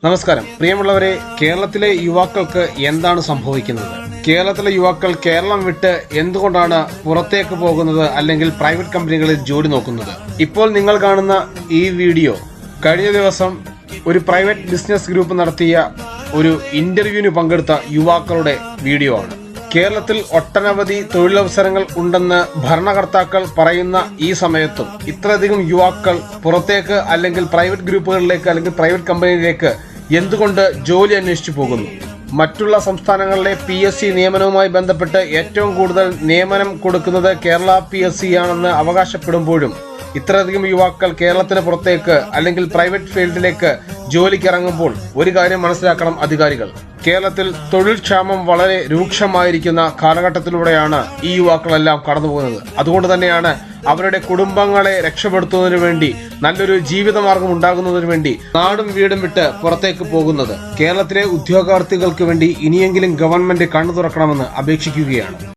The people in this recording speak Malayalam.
നമസ്കാരം പ്രിയമുള്ളവരെ, കേരളത്തിലെ യുവാക്കൾക്ക് എന്താണ് സംഭവിക്കുന്നത്? കേരളത്തിലെ യുവാക്കൾ കേരളം വിട്ട് എന്തുകൊണ്ടാണ് പുറത്തേക്ക് പോകുന്നത് അല്ലെങ്കിൽ പ്രൈവറ്റ് കമ്പനികളിൽ ജോലി നോക്കുന്നത്? ഇപ്പോൾ നിങ്ങൾ കാണുന്ന ഈ വീഡിയോ കഴിഞ്ഞ ദിവസം ഒരു പ്രൈവറ്റ് ബിസിനസ് ഗ്രൂപ്പ് നടത്തിയ ഒരു ഇന്റർവ്യൂവിന് പങ്കെടുത്ത യുവാക്കളുടെ വീഡിയോ ആണ്. കേരളത്തിൽ ഒട്ടനവധി തൊഴിലവസരങ്ങൾ ഉണ്ടെന്ന് ഭരണകർത്താക്കൾ പറയുന്ന ഈ സമയത്തും ഇത്രയധികം യുവാക്കൾ പുറത്തേക്ക് അല്ലെങ്കിൽ പ്രൈവറ്റ് ഗ്രൂപ്പുകളിലേക്ക് അല്ലെങ്കിൽ പ്രൈവറ്റ് കമ്പനിയിലേക്ക് എന്തുകൊണ്ട് ജോലി അന്വേഷിച്ചു പോകുന്നു? മറ്റുള്ള സംസ്ഥാനങ്ങളിലെ PSC നിയമനവുമായി ബന്ധപ്പെട്ട് ഏറ്റവും കൂടുതൽ നിയമനം കൊടുക്കുന്നത് കേരള PSC ആണെന്ന് അവകാശപ്പെടുമ്പോഴും ഇത്രയധികം യുവാക്കൾ കേരളത്തിന് പുറത്തേക്ക് അല്ലെങ്കിൽ പ്രൈവറ്റ് ഫീൽഡിലേക്ക് ജോലിക്കിറങ്ങുമ്പോൾ ഒരു കാര്യം മനസ്സിലാക്കണം അധികാരികൾ. കേരളത്തിൽ തൊഴിൽ ക്ഷാമം വളരെ രൂക്ഷമായിരിക്കുന്ന കാലഘട്ടത്തിലൂടെയാണ് ഈ യുവാക്കളെല്ലാം കടന്നുപോകുന്നത്. അതുകൊണ്ട് തന്നെയാണ് അവരുടെ കുടുംബങ്ങളെ രക്ഷപ്പെടുത്തുന്നതിന് വേണ്ടി, നല്ലൊരു ജീവിതമാർഗം ഉണ്ടാകുന്നതിന് വേണ്ടി നാടും വീടും വിട്ട് പുറത്തേക്ക് പോകുന്നത്. കേരളത്തിലെ ഉദ്യോഗാർത്ഥികൾക്ക് വേണ്ടി ഇനിയെങ്കിലും ഗവൺമെന്റ് കണ്ണു തുറക്കണമെന്ന് അപേക്ഷിക്കുകയാണ്.